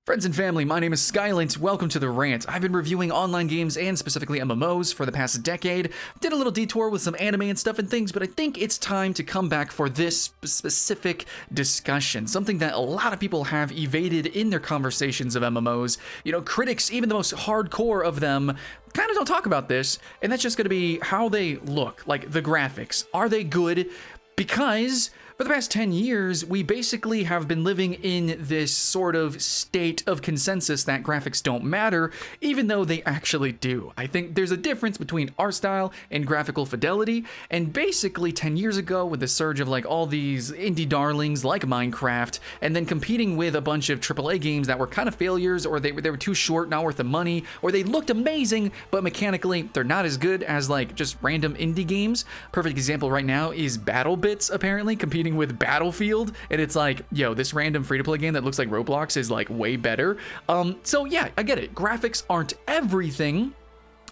Friends and family, my name is Skylent. Welcome to The Rant. I've been reviewing online games and specifically MMOs for the past decade. Did a little detour with some anime and stuff and things, but I think it's time to come back for this specific discussion. Something that a lot of people have evaded in their conversations of MMOs. You know, critics, even the most hardcore of them, kind of don't talk about this, and that's just going to be how they look, like the graphics. Are they good? Because for the past 10 years, we basically have been living in this sort of state of consensus that graphics don't matter, even though they actually do. I think there's a difference between art style and graphical fidelity, and basically 10 years ago, with the surge of like all these indie darlings like Minecraft, and then competing with a bunch of AAA games that were kind of failures, or they were too short, not worth the money, or they looked amazing, but mechanically they're not as good as like just random indie games. Perfect example right now is BattleBits, apparently, competing with Battlefield, and it's like, yo, this random free-to-play game that looks like Roblox is like way better. So yeah, I get it. Graphics aren't everything,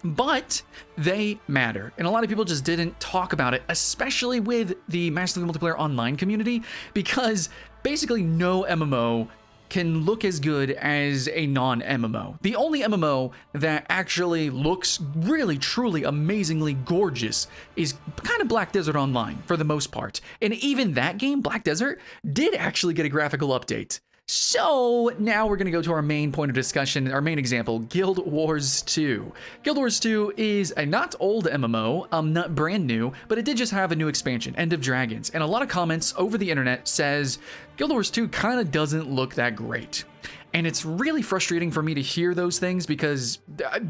but they matter. And a lot of people just didn't talk about it, especially with the massively multiplayer online community, because basically no MMO can look as good as a non-MMO. The only MMO that actually looks really, truly, amazingly gorgeous is kind of Black Desert Online for the most part. And even that game, Black Desert, did actually get a graphical update. So now we're going to go to our main point of discussion, our main example, Guild Wars 2. Guild Wars 2 is a not old MMO, not brand new, but it did just have a new expansion, End of Dragons. And a lot of comments over the internet says Guild Wars 2 kind of doesn't look that great. And it's really frustrating for me to hear those things because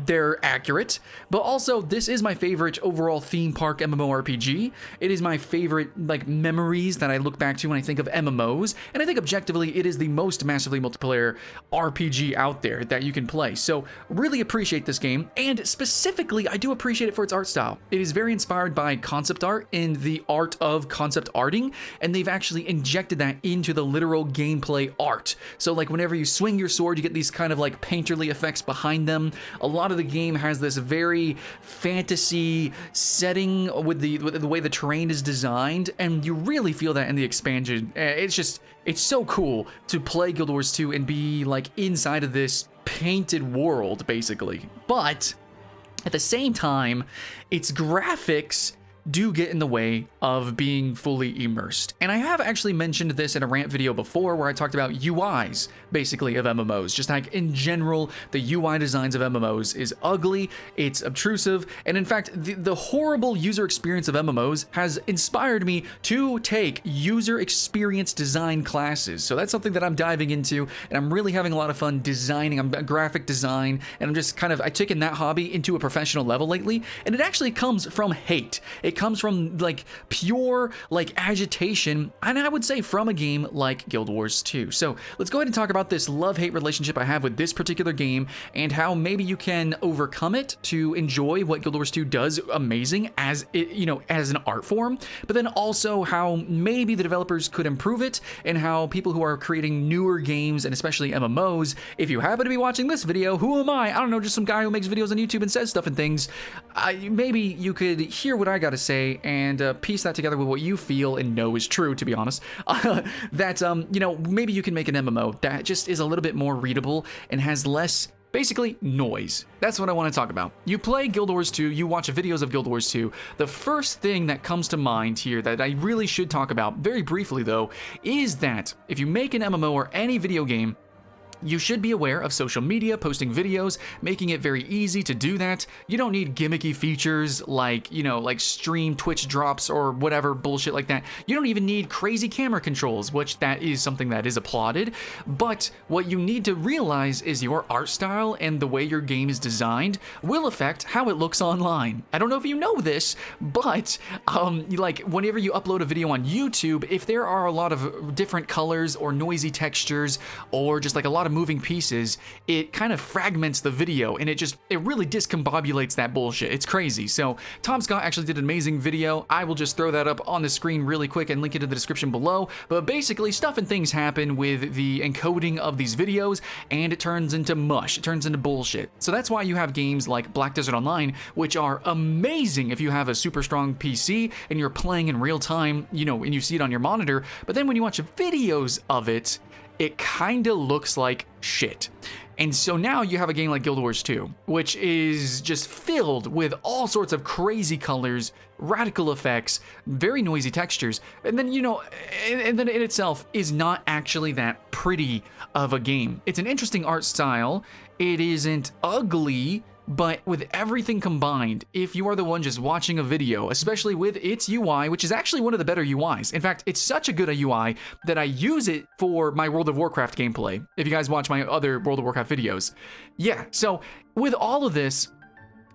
they're accurate, but also this is my favorite overall theme park MMORPG. It is my favorite like memories that I look back to when I think of MMOs, and I think objectively it is the most massively multiplayer RPG out there that you can play. So really appreciate this game, and specifically I do appreciate it for its art style. It is very inspired by concept art in the art of concept arting, and they've actually injected that into the literal gameplay art. So like whenever you swing your sword, you get these kind of like painterly effects behind them. A lot of the game has this very fantasy setting with the way the terrain is designed, and you really feel that in the expansion. It's so cool to play Guild Wars 2 and be like inside of this painted world, basically. But at the same time, its graphics do get in the way of being fully immersed. And I have actually mentioned this in a rant video before where I talked about UIs, basically, of MMOs. Just like in general, the UI designs of MMOs is ugly, it's obtrusive, and in fact, the horrible user experience of MMOs has inspired me to take user experience design classes. So that's something that I'm diving into, and I'm really having a lot of fun designing. I'm graphic design, and I'm just I've taken that hobby into a professional level lately, and it actually comes from hate. It comes from like pure like agitation, and I would say from a game like Guild Wars 2. So let's go ahead and talk about this love-hate relationship I have with this particular game and how maybe you can overcome it to enjoy what Guild Wars 2 does amazing as it, you know, as an art form, but then also how maybe the developers could improve it, and how people who are creating newer games and especially MMOs, if you happen to be watching this video, who am I? I don't know, just some guy who makes videos on YouTube and says stuff and things. Maybe you could hear what I gotta say and piece that together with what you feel and know is true, to be honest. You know, maybe you can make an MMO that just is a little bit more readable and has less, basically, noise. That's what I want to talk about. You play Guild Wars 2, you watch videos of Guild Wars 2. The first thing that comes to mind here that I really should talk about, very briefly though, is that if you make an MMO or any video game, you should be aware of social media, posting videos, making it very easy to do that. You don't need gimmicky features like, you know, like stream Twitch drops or whatever bullshit like that. You don't even need crazy camera controls, which that is something that is applauded. But what you need to realize is your art style and the way your game is designed will affect how it looks online. I don't know if you know this, but like whenever you upload a video on YouTube, if there are a lot of different colors or noisy textures or just like a lot of moving pieces, it kind of fragments the video, and it really discombobulates that bullshit. It's crazy. So Tom Scott actually did an amazing video. I will just throw that up on the screen really quick and link it in the description below. But basically, stuff and things happen with the encoding of these videos, and it turns into mush. It turns into bullshit. So that's why you have games like Black Desert Online, which are amazing if you have a super strong PC and you're playing in real time, you know, and you see it on your monitor. But then when you watch videos of it, it kind of looks like shit. And so now you have a game like Guild Wars 2, which is just filled with all sorts of crazy colors, radical effects, very noisy textures, and then, you know, and then it itself is not actually that pretty of a game. It's an interesting art style. It isn't ugly, but with everything combined, if you are the one just watching a video, especially with its UI, which is actually one of the better UIs. In fact, it's such a good UI that I use it for my World of Warcraft gameplay. If you guys watch my other World of Warcraft videos. Yeah, so with all of this,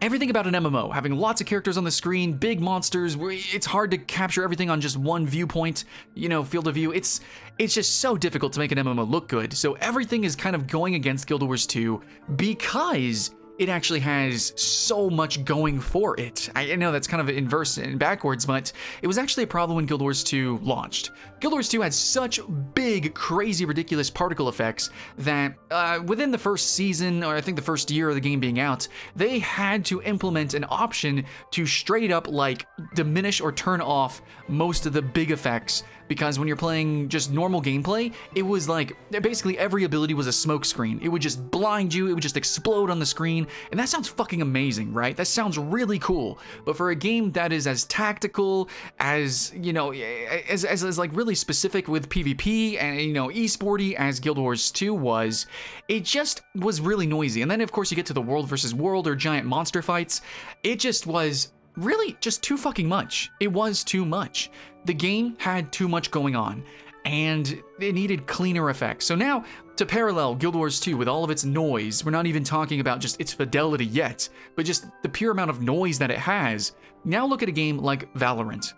everything about an MMO, having lots of characters on the screen, big monsters, it's hard to capture everything on just one viewpoint, you know, field of view. It's just so difficult to make an MMO look good. So everything is kind of going against Guild Wars 2 because it actually has so much going for it. I know that's kind of inverse and backwards, but it was actually a problem when Guild Wars 2 launched. Guild Wars 2 had such big, crazy, ridiculous particle effects that within the first season, or I think the first year of the game being out, they had to implement an option to straight up like diminish or turn off most of the big effects, because when you're playing just normal gameplay, it was like basically every ability was a smoke screen. It would just blind you, it would just explode on the screen, and that sounds fucking amazing, right? That sounds really cool. But for a game that is as tactical as, you know, as like really specific with PvP and, you know, esporty as Guild Wars 2 was, it just was really noisy. And then of course you get to the world versus world or giant monster fights. It just was really just too fucking much. It was too much. The game had too much going on, and it needed cleaner effects. So now, to parallel Guild Wars 2 with all of its noise, we're not even talking about just its fidelity yet, but just the pure amount of noise that it has. Now look at a game like Valorant.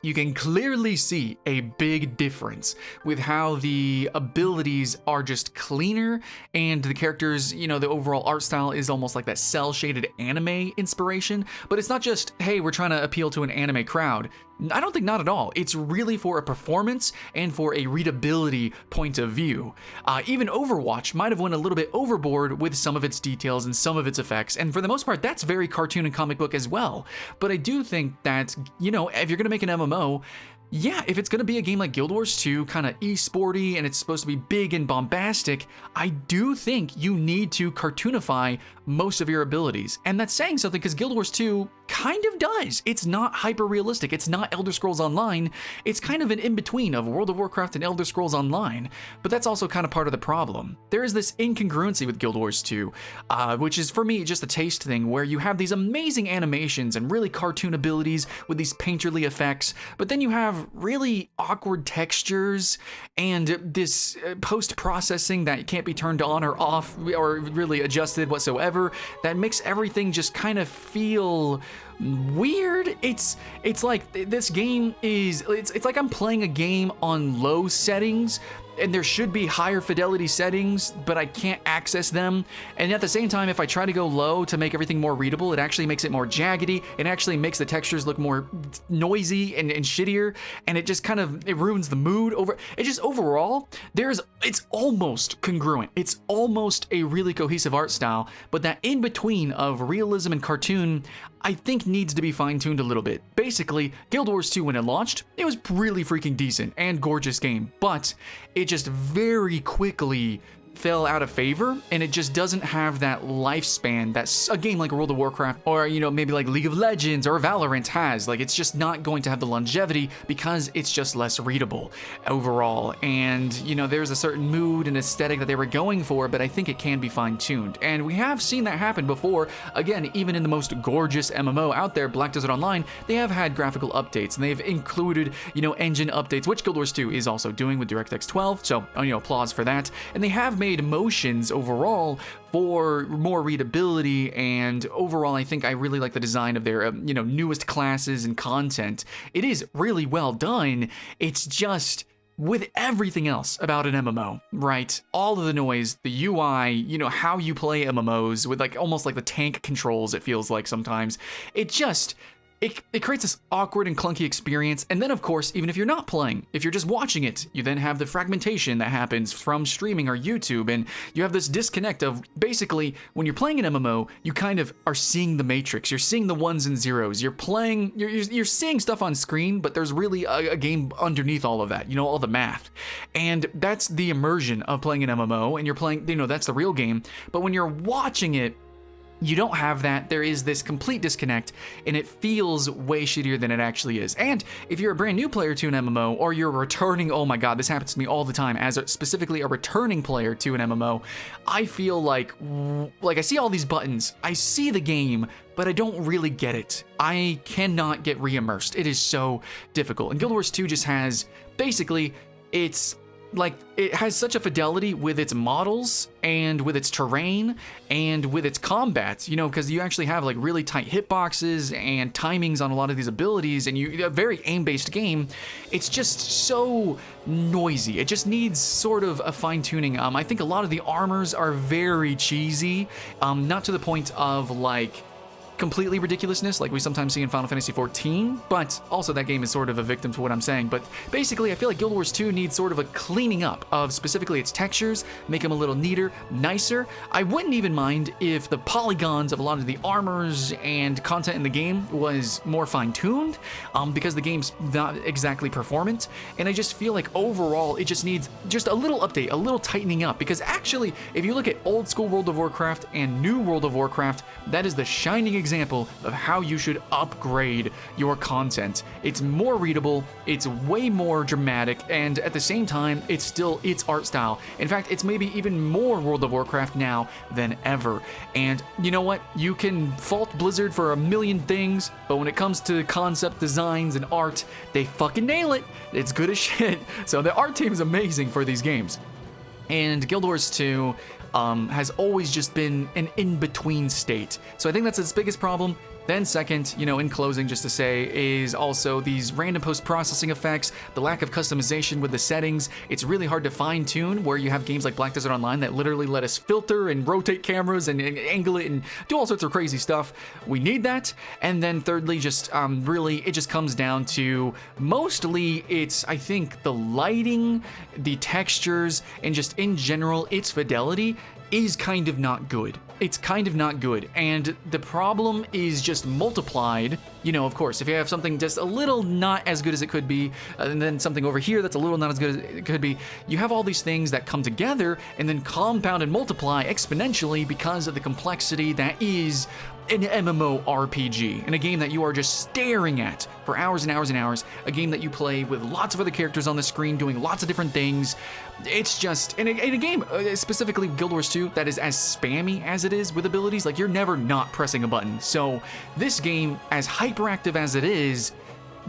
You can clearly see a big difference with how the abilities are just cleaner, and the characters, you know, the overall art style is almost like that cel-shaded anime inspiration. But it's not just, hey, we're trying to appeal to an anime crowd. I don't think not at all. It's really for a performance and for a readability point of view. Even Overwatch might have went a little bit overboard with some of its details and some of its effects, and for the most part, that's very cartoon and comic book as well. But I do think that, you know, if you're gonna make an MMO, yeah, if it's going to be a game like Guild Wars 2, kind of esporty, and it's supposed to be big and bombastic, I do think you need to cartoonify most of your abilities. And that's saying something, because Guild Wars 2 kind of does. It's not hyper-realistic. It's not Elder Scrolls Online. It's kind of an in-between of World of Warcraft and Elder Scrolls Online. But that's also kind of part of the problem. There is this incongruency with Guild Wars 2, which is, for me, just a taste thing, where you have these amazing animations and really cartoon abilities with these painterly effects, but then you have really awkward textures and this post-processing that can't be turned on or off or really adjusted whatsoever, that makes everything just kind of feel weird. It's like this game is, it's like I'm playing a game on low settings, and there should be higher fidelity settings, but I can't access them. And at the same time, if I try to go low to make everything more readable, it actually makes it more jaggedy. It actually makes the textures look more noisy and shittier, and it just kind of, it ruins the mood over. It just overall, it's almost congruent. It's almost a really cohesive art style, but that in between of realism and cartoon, I think needs to be fine-tuned a little bit. Basically, Guild Wars 2, when it launched, it was really freaking decent and gorgeous game, but it just very quickly fell out of favor, and it just doesn't have that lifespan that a game like World of Warcraft or, you know, maybe like League of Legends or Valorant has. Like, it's just not going to have the longevity because it's just less readable overall. And, you know, there's a certain mood and aesthetic that they were going for, but I think it can be fine-tuned. And we have seen that happen before. Again, even in the most gorgeous MMO out there, Black Desert Online, they have had graphical updates, and they've included, you know, engine updates, which Guild Wars 2 is also doing with DirectX 12, so, you know, applause for that. And they have made motions overall for more readability, and overall I think I really like the design of their you know, newest classes and content. It is really well done. It's just with everything else about an MMO, right? All of the noise, the UI, you know, how you play MMOs with like almost like the tank controls, it feels like sometimes. it creates this awkward and clunky experience. And then, of course, even if you're not playing, if you're just watching it, you then have the fragmentation that happens from streaming or YouTube, and you have this disconnect of basically when you're playing an MMO, you kind of are seeing the matrix. You're seeing the ones and zeros. You're seeing stuff on screen, but there's really a game underneath all of that, you know, all the math. And that's the immersion of playing an MMO, and you're playing, you know, that's the real game. But when you're watching it, you don't have that. There is this complete disconnect, and it feels way shittier than it actually is. And if you're a brand new player to an MMO, or you're returning, oh my god, this happens to me all the time, as specifically a returning player to an MMO, I feel like I see all these buttons, I see the game, but I don't really get it. I cannot get re-immersed. It is so difficult. And Guild Wars 2 just has, basically, it's like, it has such a fidelity with its models and with its terrain and with its combat, you know, because you actually have like really tight hitboxes and timings on a lot of these abilities, and a very aim-based game. It's just so noisy. It just needs sort of a fine-tuning. I think a lot of the armors are very cheesy, not to the point of like completely ridiculousness like we sometimes see in Final Fantasy XIV, but also that game is sort of a victim to what I'm saying. But basically, I feel like Guild Wars 2 needs sort of a cleaning up of specifically its textures, make them a little neater, nicer. I wouldn't even mind if the polygons of a lot of the armors and content in the game was more fine-tuned, because the game's not exactly performant, and I just feel like overall it just needs just a little update, a little tightening up, because actually, if you look at old school World of Warcraft and new World of Warcraft, that is the shining example of how you should upgrade your content. It's more readable, it's way more dramatic, and at the same time, it's still its art style. In fact, it's maybe even more World of Warcraft now than ever. And you know what? You can fault Blizzard for a million things, but when it comes to concept designs and art, they fucking nail it. It's good as shit. So the art team is amazing for these games. And Guild Wars 2 has always just been an in-between state. So I think that's its biggest problem. Then second, you know, in closing, just to say, is also these random post-processing effects, the lack of customization with the settings. It's really hard to fine-tune, where you have games like Black Desert Online that literally let us filter and rotate cameras and angle it and do all sorts of crazy stuff. We need that. And then thirdly, just really, it just comes down to mostly it's, I think, the lighting, the textures, and just in general, its fidelity is kind of not good. It's kind of not good, and the problem is just multiplied. You know, of course, if you have something just a little not as good as it could be, and then something over here that's a little not as good as it could be, you have all these things that come together and then compound and multiply exponentially because of the complexity that is an MMORPG, in a game that you are just staring at for hours and hours and hours, a game that you play with lots of other characters on the screen doing lots of different things. It's just, in a game, specifically Guild Wars 2, that is as spammy as it is with abilities, like you're never not pressing a button. So this game, as hyperactive as it is,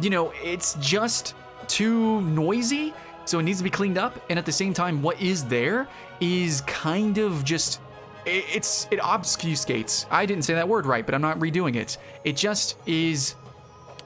you know, it's just too noisy, so it needs to be cleaned up, and at the same time, what is there is kind of just, it obfuscates. I didn't say that word right, but I'm not redoing it. It just is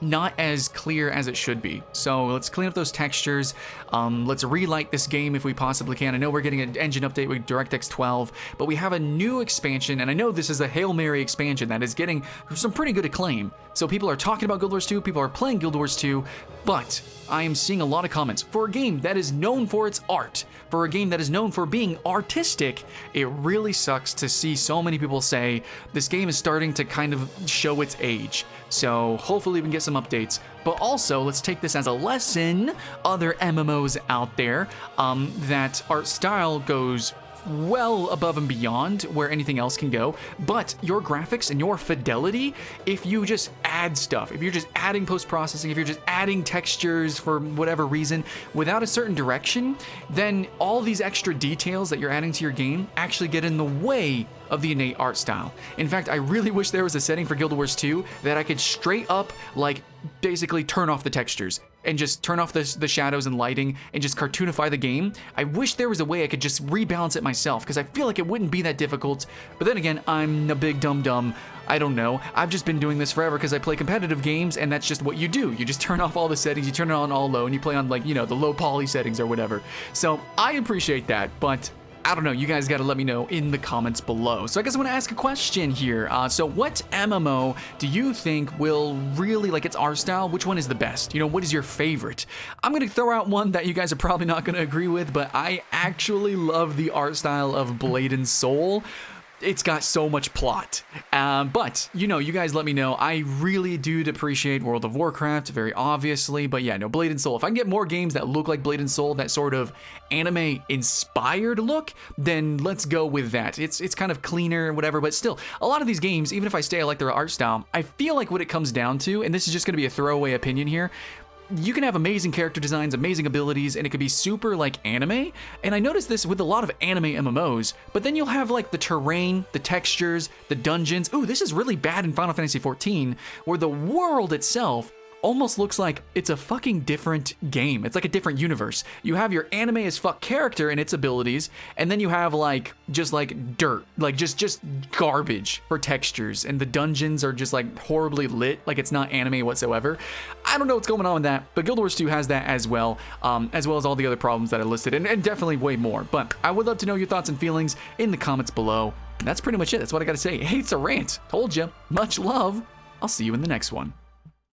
not as clear as it should be. So let's clean up those textures. Let's relight this game if we possibly can. I know we're getting an engine update with DirectX 12, but we have a new expansion, and I know this is a Hail Mary expansion that is getting some pretty good acclaim. So people are talking about Guild Wars 2, people are playing Guild Wars 2, but I am seeing a lot of comments. For a game that is known for its art, for a game that is known for being artistic, it really sucks to see so many people say this game is starting to kind of show its age. So hopefully we can get some updates, but also let's take this as a lesson. Other MMOs out there, that art style goes well above and beyond where anything else can go, but your graphics and your fidelity, if you just add stuff, if you're just adding post-processing, if you're just adding textures for whatever reason without a certain direction, then all these extra details that you're adding to your game actually get in the way of the innate art style. In fact, I really wish there was a setting for Guild Wars 2 that I could straight up, like, basically turn off the textures and just turn off the shadows and lighting and just cartoonify the game. I wish there was a way I could just rebalance it myself, because I feel like it wouldn't be that difficult. But then again, I'm a big dum-dum. I don't know. I've just been doing this forever because I play competitive games, and that's just what you do. You just turn off all the settings, you turn it on all low, and you play on, like, you know, the low poly settings or whatever. So I appreciate that, but I don't know, you guys gotta let me know in the comments below. So I guess I wanna ask a question here. So what MMO do you think will really, like its art style, which one is the best? You know, what is your favorite? I'm gonna throw out one that you guys are probably not gonna agree with, but I actually love the art style of Blade and Soul. It's got so much plot. But, you know, you guys let me know. I really do appreciate World of Warcraft, very obviously. But yeah, no, Blade and Soul. If I can get more games that look like Blade and Soul, that sort of anime-inspired look, then let's go with that. It's kind of cleaner and whatever, but still, a lot of these games, even if I like their art style, I feel like what it comes down to, and this is just going to be a throwaway opinion here, you can have amazing character designs, amazing abilities, and it could be super like anime. And I noticed this with a lot of anime MMOs, but then you'll have like the terrain, the textures, the dungeons. Ooh, this is really bad in Final Fantasy XIV, where the world itself almost looks like it's a fucking different game. It's like a different universe. You have your anime as fuck character and its abilities, and then you have like just like dirt, like just garbage for textures, and the dungeons are just like horribly lit, like it's not anime whatsoever. I don't know what's going on with that, but Guild Wars 2 has that as well as all the other problems that I listed, and definitely way more. But I would love to know your thoughts and feelings in the comments below. And that's pretty much it. That's what I gotta say. Hey, it's a rant. Told you. Much love. I'll see you in the next one.